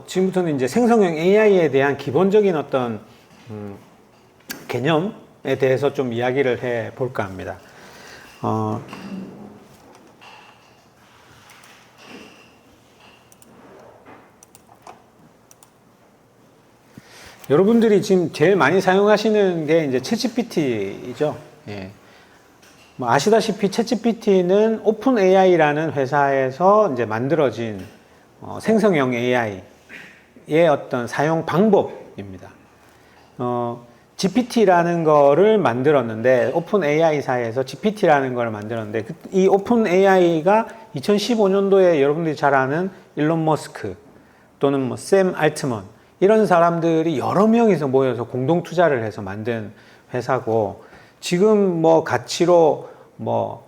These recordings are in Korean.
지금부터는 이제 생성형 AI에 대한 기본적인 어떤 개념에 대해서 좀 이야기를 해 볼까 합니다. 여러분들이 지금 제일 많이 사용하시는 게 이제 챗GPT이죠. 예. 뭐 아시다시피 챗GPT는 오픈 AI라는 회사에서 이제 만들어진 생성형 AI의 어떤 사용 방법입니다. GPT라는 거를 만들었는데, 오픈 AI사에서 GPT라는 걸 만들었는데, 이 오픈 AI가 2015년도에 여러분들이 잘 아는 일론 머스크 또는 뭐 샘 알트먼 이런 사람들이 여러 명이서 모여서 공동 투자를 해서 만든 회사고, 지금 뭐 가치로 뭐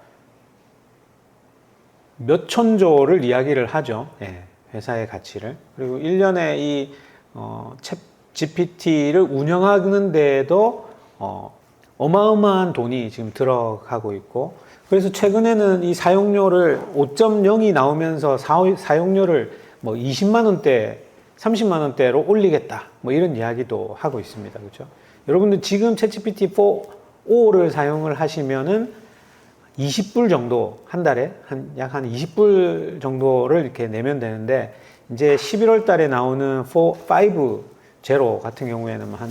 몇천 조를 이야기를 하죠. 예, 회사의 가치를. 그리고 1년에 이 챗 GPT를 운영하는 데에도 어마어마한 돈이 지금 들어가고 있고, 그래서 최근에는 이 사용료를 5.0이 나오면서 사용료를 뭐 20만 원대 30만 원대로 올리겠다, 뭐 이런 이야기도 하고 있습니다. 그렇죠? 여러분들 지금 챗GPT 4.5를 사용을 하시면은 20불 정도, 한 달에 약 한 20불 정도를 이렇게 내면 되는데, 이제 11월 달에 나오는 5 제로 같은 경우에는 한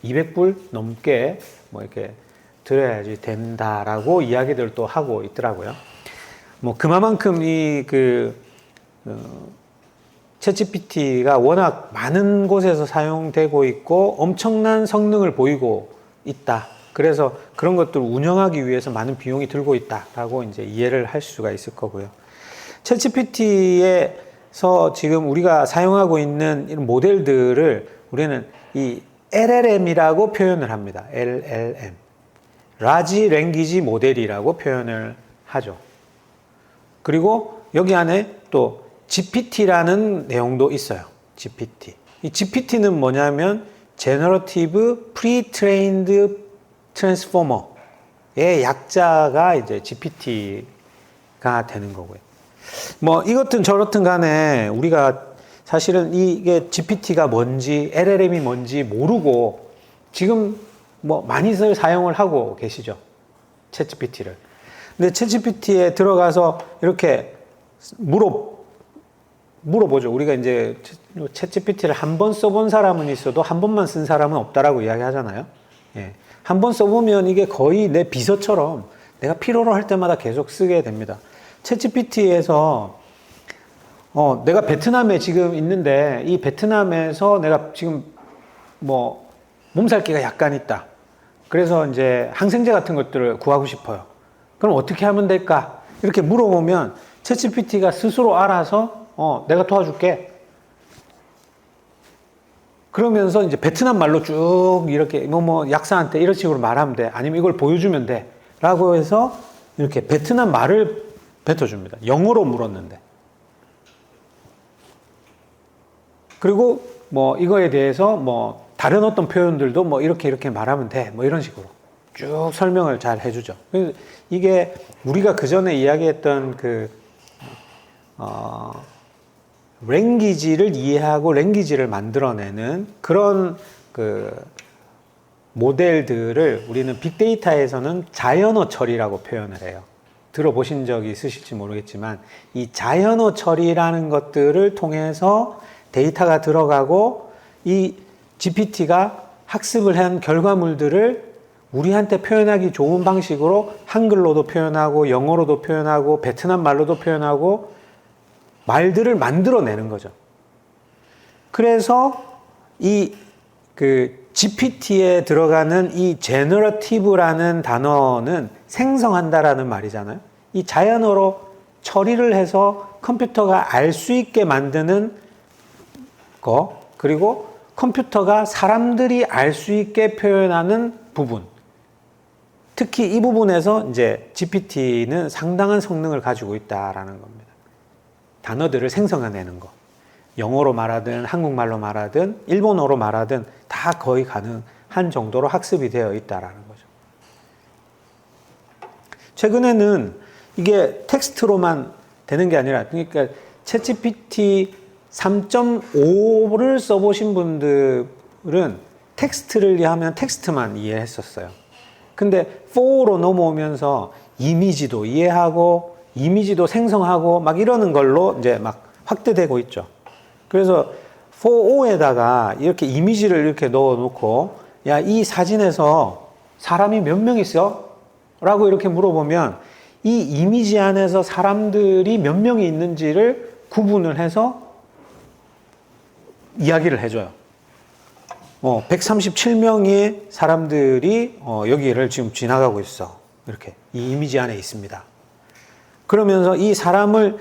200불 넘게 뭐 이렇게 들어야지 된다라고 이야기들도 하고 있더라고요. 뭐 그만큼 이 챗GPT가 워낙 많은 곳에서 사용되고 있고 엄청난 성능을 보이고 있다. 그래서 그런 것들을 운영하기 위해서 많은 비용이 들고 있다라고 이제 이해를 할 수가 있을 거고요. 챗GPT에서 지금 우리가 사용하고 있는 이런 모델들을 우리는 이 LLM이라고 표현을 합니다. LLM. Large Language Model이라고 표현을 하죠. 그리고 여기 안에 또 GPT라는 내용도 있어요. GPT. 이 GPT는 뭐냐면 Generative Pre-trained Transformer의 약자가 이제 GPT가 되는 거고요. 뭐 이것든 저렇든 간에 우리가 사실은 이게 GPT가 뭔지 LLM이 뭔지 모르고 지금 뭐 많이들 사용을 하고 계시죠. 챗GPT를. 근데 챗GPT에 들어가서 이렇게 물어보죠. 우리가 이제 챗GPT를 한 번 써본 사람은 있어도 한 번만 쓴 사람은 없다라고 이야기 하잖아요. 예. 한 번 써보면 이게 거의 내 비서처럼 내가 필요로 할 때마다 계속 쓰게 됩니다. 챗GPT에서 내가 베트남에 지금 있는데 이 베트남에서 내가 지금 뭐 몸살기가 약간 있다. 그래서 이제 항생제 같은 것들을 구하고 싶어요. 그럼 어떻게 하면 될까? 이렇게 물어보면 챗GPT가 스스로 알아서 내가 도와줄게. 그러면서 이제 베트남 말로 쭉 이렇게 뭐 약사한테 이런 식으로 말하면 돼. 아니면 이걸 보여주면 돼. 라고 해서 이렇게 베트남 말을 뱉어줍니다. 영어로 물었는데. 그리고 뭐 이거에 대해서 뭐 다른 어떤 표현들도 뭐 이렇게 말하면 돼. 뭐 이런 식으로 쭉 설명을 잘 해주죠. 이게 우리가 그 전에 이야기했던 랭귀지를 이해하고 랭귀지를 만들어내는 그런 모델들을 우리는 빅데이터에서는 자연어 처리라고 표현을 해요. 들어보신 적이 있으실지 모르겠지만 이 자연어 처리라는 것들을 통해서 데이터가 들어가고 이 GPT가 학습을 한 결과물들을 우리한테 표현하기 좋은 방식으로 한글로도 표현하고 영어로도 표현하고 베트남 말로도 표현하고 말들을 만들어내는 거죠. 그래서 이 GPT에 들어가는 이 generative라는 단어는 생성한다라는 말이잖아요. 이 자연어로 처리를 해서 컴퓨터가 알 수 있게 만드는 거, 그리고 컴퓨터가 사람들이 알 수 있게 표현하는 부분. 특히 이 부분에서 이제 GPT는 상당한 성능을 가지고 있다라는 겁니다. 단어들을 생성해내는 거. 영어로 말하든 한국말로 말하든 일본어로 말하든 다 거의 가능한 정도로 학습이 되어 있다라는 거죠. 최근에는 이게 텍스트로만 되는 게 아니라, 그러니까 챗GPT 3.5를 써보신 분들은 텍스트를 이해하면 텍스트만 이해했었어요. 근데 4로 넘어오면서 이미지도 이해하고 이미지도 생성하고 막 이러는 걸로 이제 막 확대되고 있죠. 그래서 4.5에다가 이렇게 이미지를 이렇게 넣어 놓고, 야, 이 사진에서 사람이 몇 명 있어? 라고 이렇게 물어보면 이 이미지 안에서 사람들이 몇 명이 있는지를 구분을 해서 이야기를 해줘요. 137명의 사람들이 여기를 지금 지나가고 있어. 이렇게 이 이미지 안에 있습니다. 그러면서 이 사람을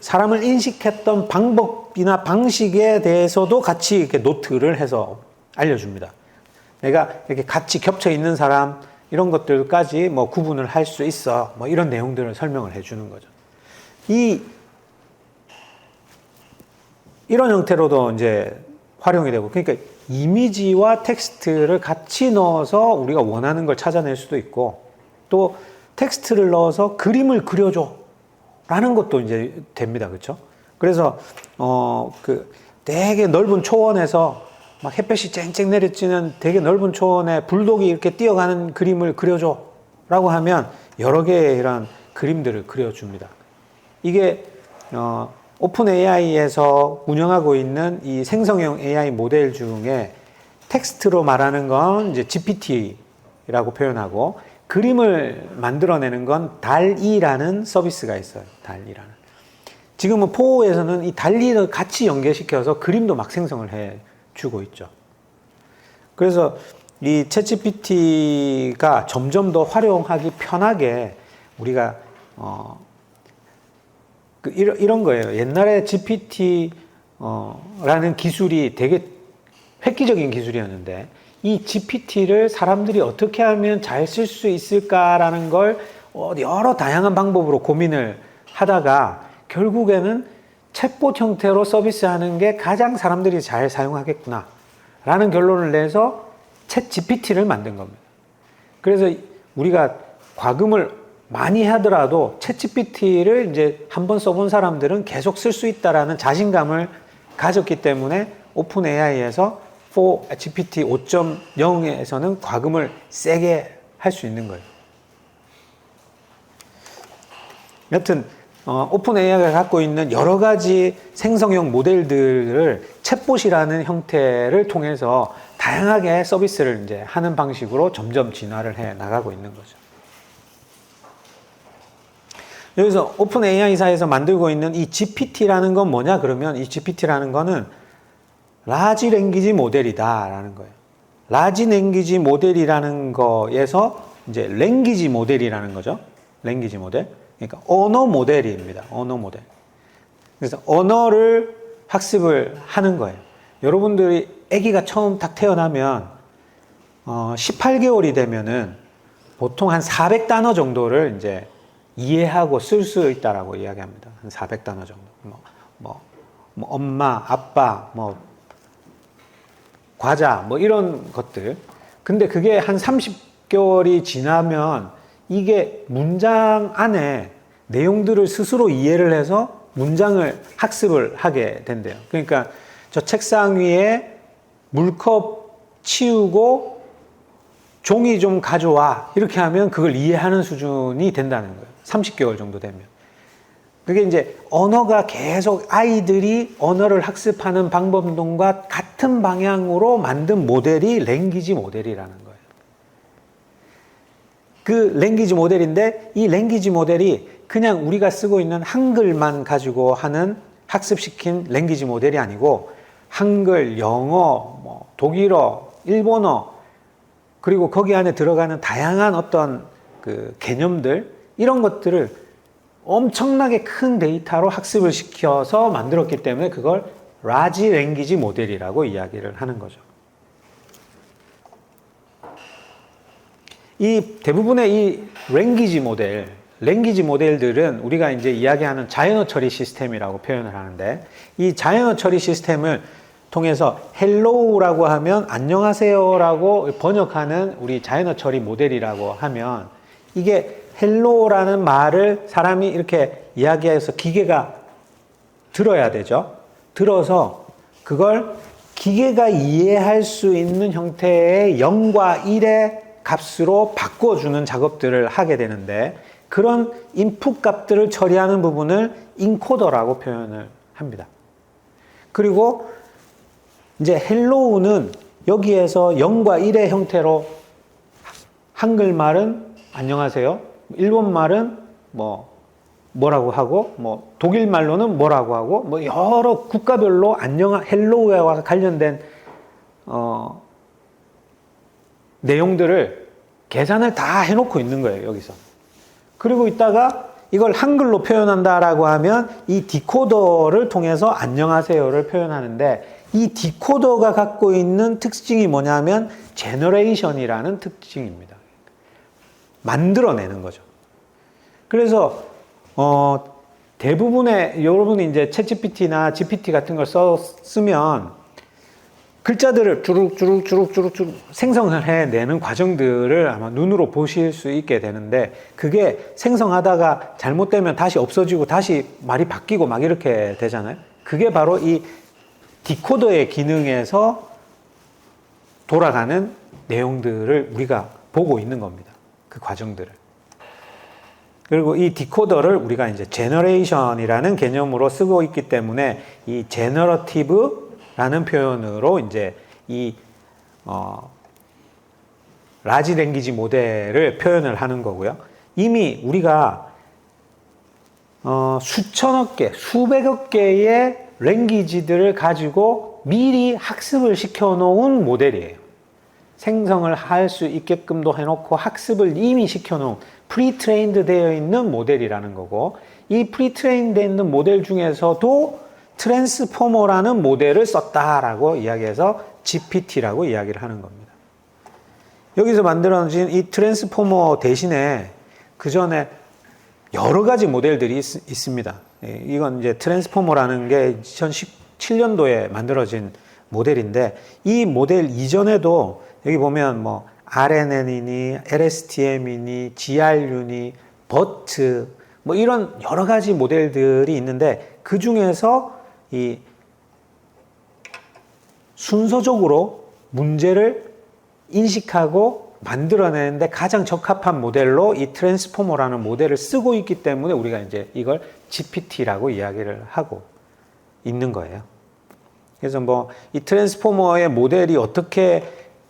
사람을 인식했던 방법이나 방식에 대해서도 같이 이렇게 노트를 해서 알려줍니다. 내가 이렇게 같이 겹쳐 있는 사람, 이런 것들까지 뭐 구분을 할 수 있어. 뭐 이런 내용들을 설명을 해주는 거죠. 이런 형태로도 이제 활용이 되고, 그러니까 이미지와 텍스트를 같이 넣어서 우리가 원하는 걸 찾아낼 수도 있고, 또 텍스트를 넣어서 그림을 그려줘 라는 것도 이제 됩니다. 그렇죠? 그래서 되게 넓은 초원에서 막 햇볕이 쨍쨍 내리쬐는 되게 넓은 초원에 불독이 이렇게 뛰어가는 그림을 그려줘 라고 하면 여러 개의 이런 그림들을 그려줍니다. 이게 오픈 AI에서 운영하고 있는 이 생성형 AI 모델 중에 텍스트로 말하는 건 이제 GPT라고 표현하고, 그림을 만들어내는 건 달이라는 서비스가 있어요. 달이라는. 지금은 4에서는 이 달리를 같이 연계시켜서 그림도 막 생성을 해 주고 있죠. 그래서 이 챗GPT가 점점 더 활용하기 편하게 우리가 이런 거예요. 옛날에 GPT 라는 기술이 되게 획기적인 기술이었는데, 이 GPT를 사람들이 어떻게 하면 잘 쓸 수 있을까라는 걸 여러 다양한 방법으로 고민을 하다가 결국에는 챗봇 형태로 서비스하는 게 가장 사람들이 잘 사용하겠구나 라는 결론을 내서 챗 GPT를 만든 겁니다. 그래서 우리가 과금을 많이 하더라도 챗 GPT를 이제 한번 써본 사람들은 계속 쓸 수 있다라는 자신감을 가졌기 때문에 오픈 AI에서 GPT 5.0에서는 과금을 세게 할 수 있는 거예요. 여튼 오픈 AI가 갖고 있는 여러 가지 생성형 모델들을 챗봇이라는 형태를 통해서 다양하게 서비스를 이제 하는 방식으로 점점 진화를 해 나가고 있는 거죠. 여기서 오픈 AI사에서 만들고 있는 이 GPT라는 건 뭐냐 그러면, 이 GPT라는 거는 라지 랭귀지 모델이다라는 거예요. 라지 랭귀지 모델이라는 거에서 이제 랭귀지 모델이라는 거죠. 랭귀지 모델. 그러니까 언어 모델입니다. 언어 모델. 그래서 언어를 학습을 하는 거예요. 여러분들이 아기가 처음 딱 태어나면 18개월이 되면은 보통 한 400단어 정도를 이제 이해하고 쓸 수 있다라고 이야기합니다. 한 400단어 정도. 뭐 엄마, 아빠, 과자, 이런 것들. 근데 그게 한 30개월이 지나면 이게 문장 안에 내용들을 스스로 이해를 해서 문장을 학습을 하게 된대요. 그러니까 저 책상 위에 물컵 치우고 종이 좀 가져와. 이렇게 하면 그걸 이해하는 수준이 된다는 거예요. 30개월 정도 되면. 그게 이제 언어가 계속 아이들이 언어를 학습하는 방법론과 같은 방향으로 만든 모델이 랭귀지 모델이라는 거예요. 그 랭귀지 모델인데, 이 랭귀지 모델이 그냥 우리가 쓰고 있는 한글만 가지고 하는 학습시킨 랭귀지 모델이 아니고, 한글, 영어, 독일어, 일본어, 그리고 거기 안에 들어가는 다양한 어떤 그 개념들, 이런 것들을 엄청나게 큰 데이터로 학습을 시켜서 만들었기 때문에 그걸 라지 랭귀지 모델이라고 이야기를 하는 거죠. 이 대부분의 이 랭귀지 모델들은 우리가 이제 이야기하는 자연어 처리 시스템이라고 표현을 하는데, 이 자연어 처리 시스템을 통해서 헬로우라고 하면 안녕하세요라고 번역하는 우리 자연어 처리 모델이라고 하면, 이게 헬로우라는 말을 사람이 이렇게 이야기해서 기계가 들어야 되죠. 들어서 그걸 기계가 이해할 수 있는 형태의 0과 1의 값으로 바꿔주는 작업들을 하게 되는데, 그런 인풋 값들을 처리하는 부분을 인코더라고 표현을 합니다. 그리고 이제 헬로우는 여기에서 0과 1의 형태로 한글말은 안녕하세요, 일본말은 뭐라고 하고, 독일말로는 뭐라고 하고, 여러 국가별로 헬로우와 관련된 내용들을 계산을 다 해놓고 있는 거예요, 여기서. 그리고 있다가 이걸 한글로 표현한다라고 하면 이 디코더를 통해서 안녕하세요를 표현하는데, 이 디코더가 갖고 있는 특징이 뭐냐면 제너레이션이라는 특징입니다. 만들어내는 거죠. 그래서 대부분의, 여러분이 이제 챗GPT나 GPT 같은 걸 쓰면 글자들을 주룩주룩 생성을 해내는 과정들을 아마 눈으로 보실 수 있게 되는데, 그게 생성하다가 잘못되면 다시 없어지고 다시 말이 바뀌고 막 이렇게 되잖아요. 그게 바로 이 디코더의 기능에서 돌아가는 내용들을 우리가 보고 있는 겁니다. 그 과정들을. 그리고 이 디코더를 우리가 이제 제너레이션이라는 개념으로 쓰고 있기 때문에 이 제너러티브라는 표현으로 이제 이 라지 랭귀지 모델을 표현을 하는 거고요. 이미 우리가 수천억 개, 수백억 개의 랭귀지들을 가지고 미리 학습을 시켜놓은 모델이에요. 생성을 할 수 있게끔도 해놓고 학습을 이미 시켜놓은 프리트레인드 되어 있는 모델이라는 거고, 이 프리트레인드 되어 있는 모델 중에서도 트랜스포머라는 모델을 썼다라고 이야기해서 GPT라고 이야기를 하는 겁니다. 여기서 만들어진 이 트랜스포머 대신에 그 전에 여러 가지 모델들이 있습니다. 이건 이제 트랜스포머라는 게 2017년도에 만들어진 모델인데, 이 모델 이전에도 여기 보면 RNN이니 LSTM이니 GRU니 BERT 이런 여러 가지 모델들이 있는데, 그 중에서 이 순서적으로 문제를 인식하고 만들어내는데 가장 적합한 모델로 이 트랜스포머라는 모델을 쓰고 있기 때문에 우리가 이제 이걸 GPT라고 이야기를 하고 있는 거예요. 그래서 이 트랜스포머의 모델이 어떻게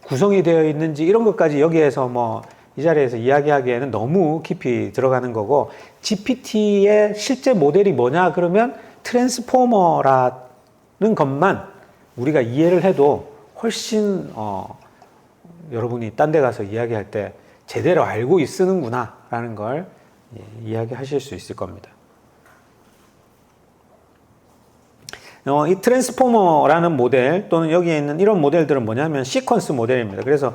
구성이 되어 있는지 이런 것까지 여기에서 이 자리에서 이야기하기에는 너무 깊이 들어가는 거고, GPT의 실제 모델이 뭐냐 그러면 트랜스포머라는 것만 우리가 이해를 해도 훨씬 여러분이 딴 데 가서 이야기할 때 제대로 알고 쓰는구나 라는 걸 이야기하실 수 있을 겁니다. 이 트랜스포머라는 모델 또는 여기에 있는 이런 모델들은 뭐냐면 시퀀스 모델입니다. 그래서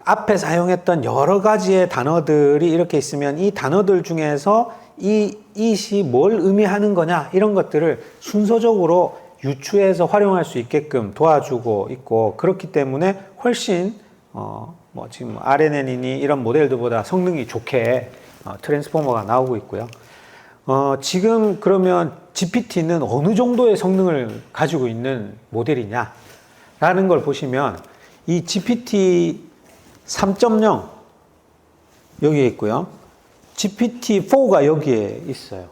앞에 사용했던 여러 가지의 단어들이 이렇게 있으면 이 단어들 중에서 이것이 뭘 의미하는 거냐 이런 것들을 순서적으로 유추해서 활용할 수 있게끔 도와주고 있고, 그렇기 때문에 훨씬 지금 RNN이니 이런 모델들보다 성능이 좋게 트랜스포머가 나오고 있고요. 지금 그러면 GPT는 어느 정도의 성능을 가지고 있는 모델이냐 라는 걸 보시면, 이 GPT 3.0 여기에 있고요. GPT-4가 여기에 있어요.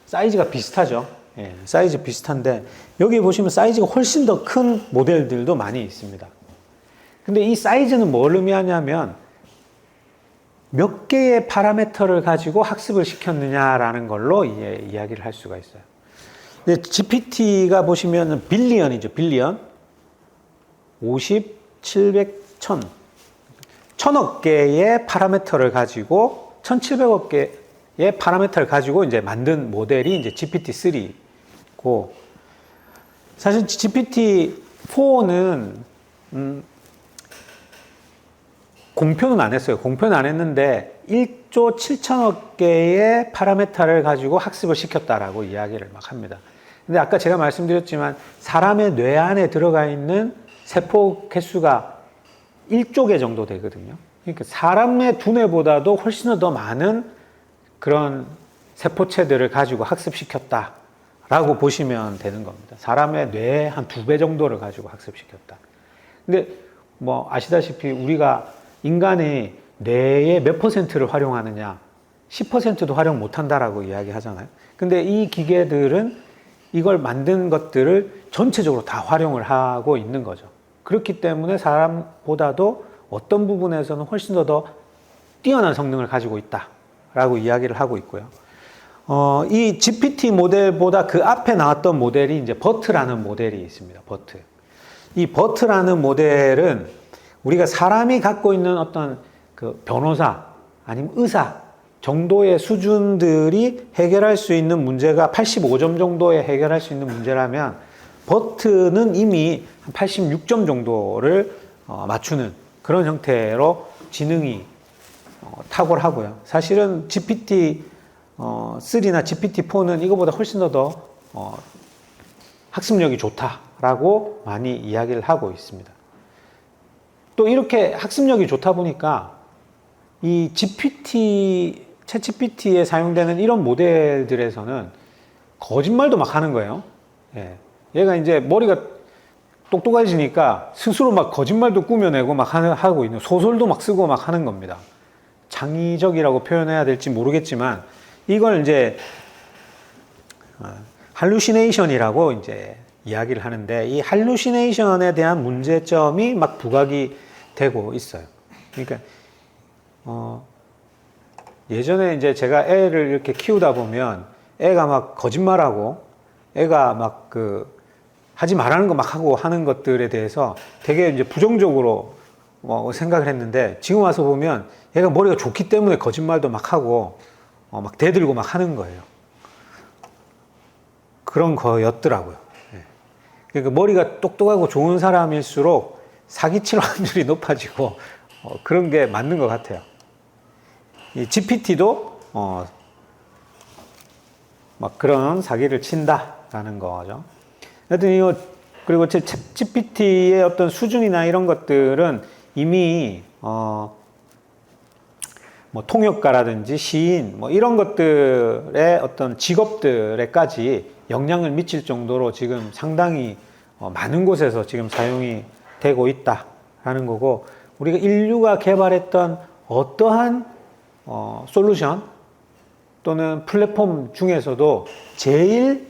사이즈가 비슷하죠. 예, 사이즈 비슷한데 여기 보시면 사이즈가 훨씬 더 큰 모델들도 많이 있습니다. 근데 이 사이즈는 뭘 의미하냐면 몇 개의 파라미터를 가지고 학습을 시켰느냐라는 걸로 이야기를 할 수가 있어요. 근데 GPT가 보시면 빌리언이죠. 빌리언. 50, 700, 1000. 1000억 개의 파라미터를 가지고 1700억 개의 파라미터를 가지고 이제 만든 모델이 이제 GPT-3고, 사실 GPT-4는 공표는 안 했어요. 공표는 안 했는데 1조 7천억 개의 파라미터를 가지고 학습을 시켰다라고 이야기를 막 합니다. 근데 아까 제가 말씀드렸지만 사람의 뇌 안에 들어가 있는 세포 개수가 1조 개 정도 되거든요. 그러니까 사람의 두뇌보다도 훨씬 더 많은 그런 세포체들을 가지고 학습시켰다 라고 보시면 되는 겁니다. 사람의 뇌의 한 2배 정도를 가지고 학습시켰다. 근데 뭐 아시다시피 우리가 인간의 뇌의 몇 퍼센트를 활용하느냐, 10%도 활용 못한다라고 이야기하잖아요. 근데 이 기계들은 이걸 만든 것들을 전체적으로 다 활용을 하고 있는 거죠. 그렇기 때문에 사람보다도 어떤 부분에서는 훨씬 더 뛰어난 성능을 가지고 있다라고 이야기를 하고 있고요. 이 GPT 모델보다 그 앞에 나왔던 모델이 이제 버트라는 모델이 있습니다. 버트. 이 버트라는 모델은 우리가 사람이 갖고 있는 어떤 그 변호사 아니면 의사 정도의 수준들이 해결할 수 있는 문제가 85점 정도에 해결할 수 있는 문제라면 버트는 이미 한 86점 정도를 맞추는 그런 형태로 지능이 탁월하고요. 사실은 GPT-3나 GPT-4는 이거보다 훨씬 더 학습력이 좋다라고 많이 이야기를 하고 있습니다. 또 이렇게 학습력이 좋다 보니까 이 챗GPT에 사용되는 이런 모델들에서는 거짓말도 막 하는 거예요. 예. 얘가 이제 머리가 똑똑해지니까 스스로 막 거짓말도 꾸며내고 막 하고 있는, 소설도 막 쓰고 막 하는 겁니다. 창의적이라고 표현해야 될지 모르겠지만 이걸 이제 할루시네이션이라고 이제 이야기를 하는데, 이 할루시네이션에 대한 문제점이 막 부각이 되고 있어요. 그러니까 예전에 이제 제가 애를 이렇게 키우다 보면 애가 막 거짓말하고 애가 막 하지 말라는 거 막 하고 하는 것들에 대해서 되게 이제 부정적으로 생각을 했는데, 지금 와서 보면 얘가 머리가 좋기 때문에 거짓말도 막 하고 막 대들고 막 하는 거예요. 그런 거였더라고요. 그러니까 머리가 똑똑하고 좋은 사람일수록 사기칠 확률이 높아지고 그런 게 맞는 것 같아요. 이 GPT도 막 그런 사기를 친다라는 거죠. 하여튼 그리고 챗GPT의 어떤 수준이나 이런 것들은 이미 뭐 통역가라든지 시인 뭐 이런 것들의 어떤 직업들에까지 영향을 미칠 정도로 지금 상당히 많은 곳에서 지금 사용이 되고 있다라는 거고, 우리가 인류가 개발했던 어떠한 솔루션 또는 플랫폼 중에서도 제일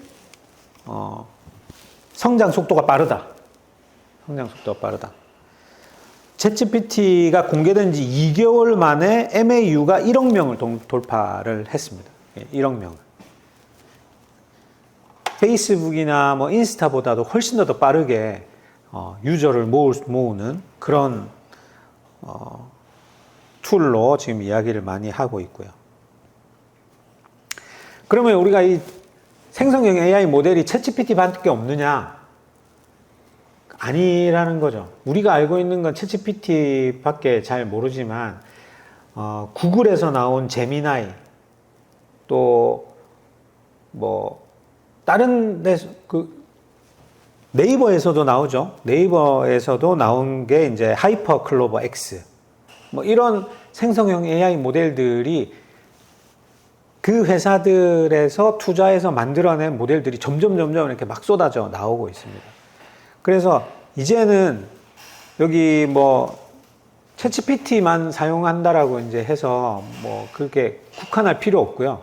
성장 속도가 빠르다. 성장 속도가 빠르다. 챗GPT가 공개된 지 2개월 만에 MAU가 1억 명을 돌파를 했습니다. 1억 명을. 페이스북이나 뭐 인스타보다도 훨씬 더 빠르게 유저를 모으는 그런 툴로 지금 이야기를 많이 하고 있고요. 그러면 우리가 이 생성형 AI 모델이 챗GPT밖에 없느냐? 아니라는 거죠. 우리가 알고 있는 건 챗GPT밖에 잘 모르지만 구글에서 나온 제미나이, 또 뭐 다른 데서 네이버에서도 나오죠. 네이버에서도 나온 게 이제 하이퍼 클로버 X, 뭐 이런 생성형 AI 모델들이 그 회사들에서 투자해서 만들어낸 모델들이 점점 이렇게 막 쏟아져 나오고 있습니다. 그래서 이제는 여기 뭐 챗GPT만 사용한다라고 이제 해서 뭐 그렇게 국한할 필요 없고요.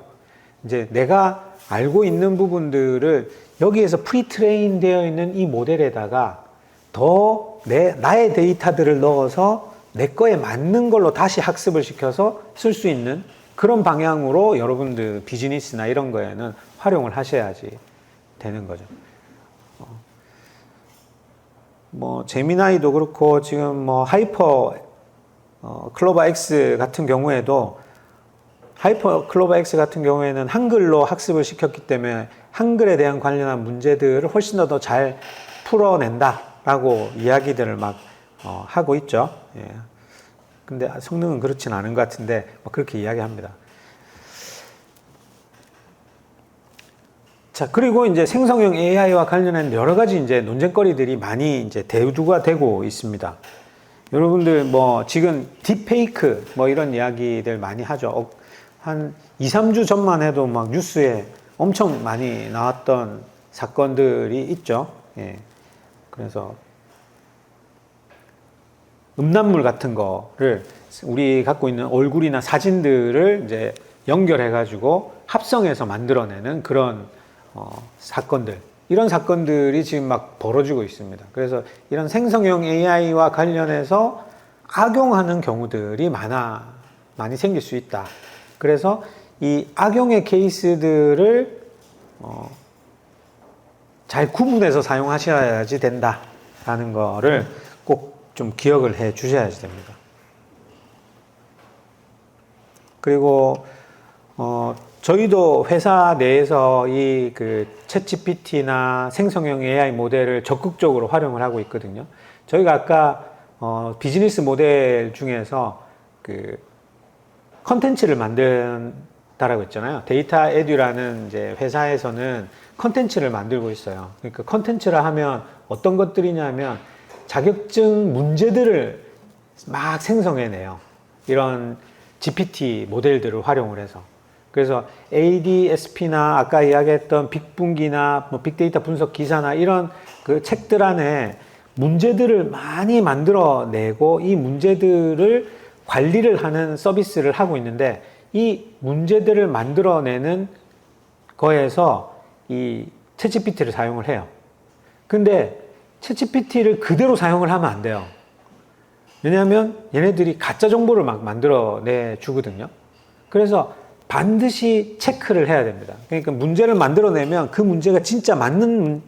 이제 내가 알고 있는 부분들을 여기에서 프리트레인 되어 있는 이 모델에다가 더 나의 데이터들을 넣어서 내 거에 맞는 걸로 다시 학습을 시켜서 쓸 수 있는 그런 방향으로 여러분들 비즈니스나 이런 거에는 활용을 하셔야지 되는 거죠. 뭐 제미나이도 그렇고 지금 뭐 하이퍼 클로버 X 같은 경우에도 하이퍼 클로버 X 같은 경우에는 한글로 학습을 시켰기 때문에 한글에 대한 관련한 문제들을 훨씬 더 잘 풀어낸다라고 이야기들을 막 하고 있죠. 예. 근데 성능은 그렇진 않은 것 같은데 그렇게 이야기합니다. 자, 그리고 이제 생성형 AI와 관련한 여러 가지 이제 논쟁거리들이 많이 이제 대두가 되고 있습니다. 여러분들 뭐 지금 딥페이크 뭐 이런 이야기들 많이 하죠. 한 2, 3주 전만 해도 막 뉴스에 엄청 많이 나왔던 사건들이 있죠. 예. 그래서 음란물 같은 거를 우리 갖고 있는 얼굴이나 사진들을 이제 연결해 가지고 합성해서 만들어내는 그런 사건들, 이런 사건들이 지금 막 벌어지고 있습니다. 그래서 이런 생성형 AI와 관련해서 악용하는 경우들이 많이 생길 수 있다. 그래서 이 악용의 케이스들을 잘 구분해서 사용하셔야지 된다라는 거를 꼭 좀 기억을 해 주셔야지 됩니다. 그리고 저희도 회사 내에서 이 그 챗GPT나 생성형 AI 모델을 적극적으로 활용을 하고 있거든요. 저희가 아까 비즈니스 모델 중에서 그 컨텐츠를 만든다라고 했잖아요. 데이터 에듀라는 이제 회사에서는 컨텐츠를 만들고 있어요. 그러니까 컨텐츠라 하면 어떤 것들이냐면 자격증 문제들을 막 생성해내요. 이런 GPT 모델들을 활용을 해서. 그래서 ADSP나 아까 이야기했던 빅분기나 뭐 빅데이터 분석 기사나 이런 그 책들 안에 문제들을 많이 만들어내고 이 문제들을 관리를 하는 서비스를 하고 있는데, 이 문제들을 만들어내는 거에서 이 챗GPT를 사용을 해요. 근데 챗GPT를 그대로 사용을 하면 안 돼요. 왜냐하면 얘네들이 가짜 정보를 막 만들어내 주거든요. 그래서 반드시 체크를 해야 됩니다. 그러니까 문제를 만들어내면 그 문제가 진짜 맞는,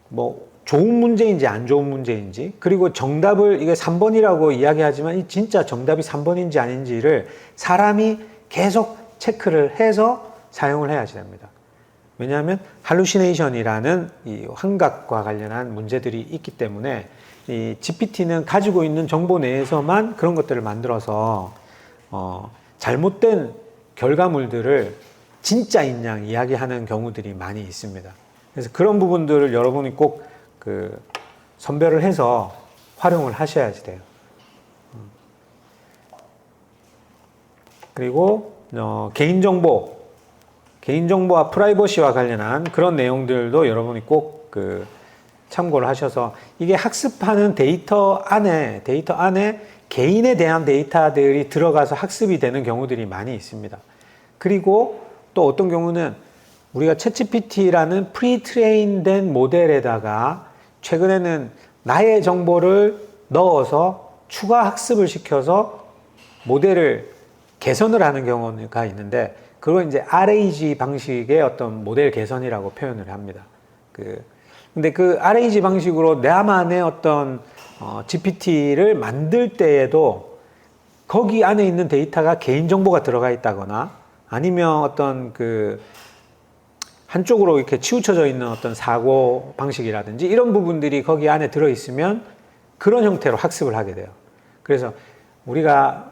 뭐 좋은 문제인지 안 좋은 문제인지, 그리고 정답을 이게 3번이라고 이야기하지만 이 진짜 정답이 3번인지 아닌지를 사람이 계속 체크를 해서 사용을 해야지 됩니다. 왜냐하면 할루시네이션이라는 이 환각과 관련한 문제들이 있기 때문에 이 GPT는 가지고 있는 정보 내에서만 그런 것들을 만들어서 잘못된 결과물들을 진짜인 양 이야기하는 경우들이 많이 있습니다. 그래서 그런 부분들을 여러분이 꼭 그 선별을 해서 활용을 하셔야지 돼요. 그리고 개인정보와 프라이버시와 관련한 그런 내용들도 여러분이 꼭 그 참고를 하셔서, 이게 학습하는 데이터 안에 개인에 대한 데이터들이 들어가서 학습이 되는 경우들이 많이 있습니다. 그리고 또 어떤 경우는 우리가 챗GPT라는 프리트레인된 모델에다가 최근에는 나의 정보를 넣어서 추가 학습을 시켜서 모델을 개선을 하는 경우가 있는데, 그건 이제 RAG 방식의 어떤 모델 개선이라고 표현을 합니다. 근데 그 RAG 방식으로 나만의 어떤 GPT를 만들 때에도 거기 안에 있는 데이터가 개인정보가 들어가 있다거나, 아니면 어떤 그 한쪽으로 이렇게 치우쳐져 있는 어떤 사고 방식이라든지 이런 부분들이 거기 안에 들어있으면 그런 형태로 학습을 하게 돼요. 그래서 우리가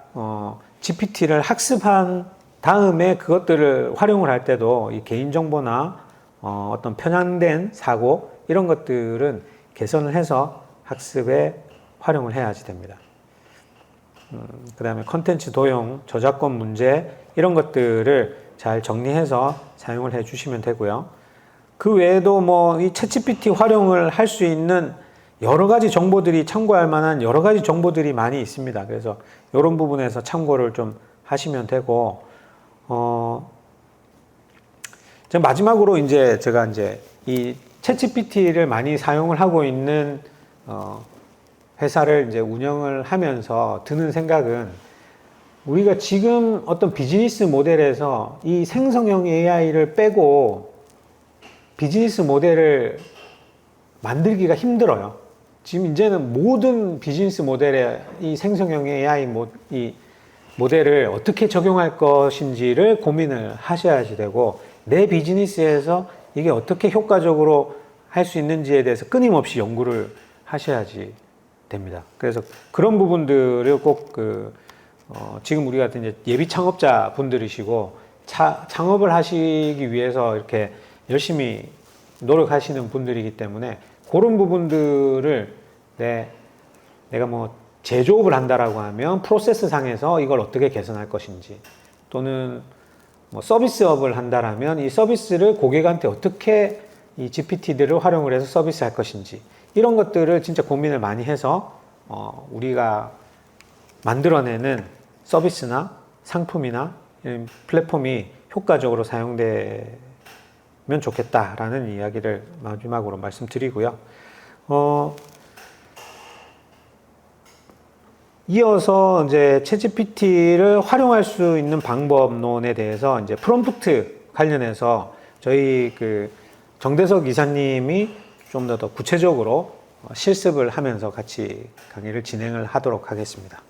GPT를 학습한 다음에 그것들을 활용을 할 때도 이 개인정보나 어떤 편향된 사고 이런 것들은 개선을 해서 학습에 활용을 해야지 됩니다. 그 다음에 컨텐츠 도용, 저작권 문제 이런 것들을 잘 정리해서 사용을 해 주시면 되고요. 그 외에도 뭐 이 챗GPT 활용을 할 수 있는 여러 가지 정보들이, 참고할 만한 여러 가지 정보들이 많이 있습니다. 그래서 이런 부분에서 참고를 좀 하시면 되고, 마지막으로 이제 제가 이제 이 챗GPT를 많이 사용을 하고 있는 회사를 이제 운영을 하면서 드는 생각은, 우리가 지금 어떤 비즈니스 모델에서 이 생성형 AI를 빼고 비즈니스 모델을 만들기가 힘들어요. 지금 이제는 모든 비즈니스 모델에 이 생성형 AI 이 모델을 어떻게 적용할 것인지를 고민을 하셔야지 되고, 내 비즈니스에서 이게 어떻게 효과적으로 할 수 있는지에 대해서 끊임없이 연구를 하셔야지 됩니다. 그래서 그런 부분들을 꼭 지금 우리 같은 이제 예비 창업자 분들이시고 창업을 하시기 위해서 이렇게 열심히 노력하시는 분들이기 때문에, 그런 부분들을 내가 뭐 제조업을 한다라고 하면 프로세스 상에서 이걸 어떻게 개선할 것인지, 또는 뭐 서비스업을 한다라면 이 서비스를 고객한테 어떻게 이 GPT들을 활용을 해서 서비스할 것인지 이런 것들을 진짜 고민을 많이 해서 우리가 만들어내는 서비스나 상품이나 이런 플랫폼이 효과적으로 사용되면 좋겠다라는 이야기를 마지막으로 말씀드리고요. 이어서 이제 챗GPT를 활용할 수 있는 방법론에 대해서 이제 프롬프트 관련해서 저희 그 정대석 이사님이 좀 더 구체적으로 실습을 하면서 같이 강의를 진행을 하도록 하겠습니다.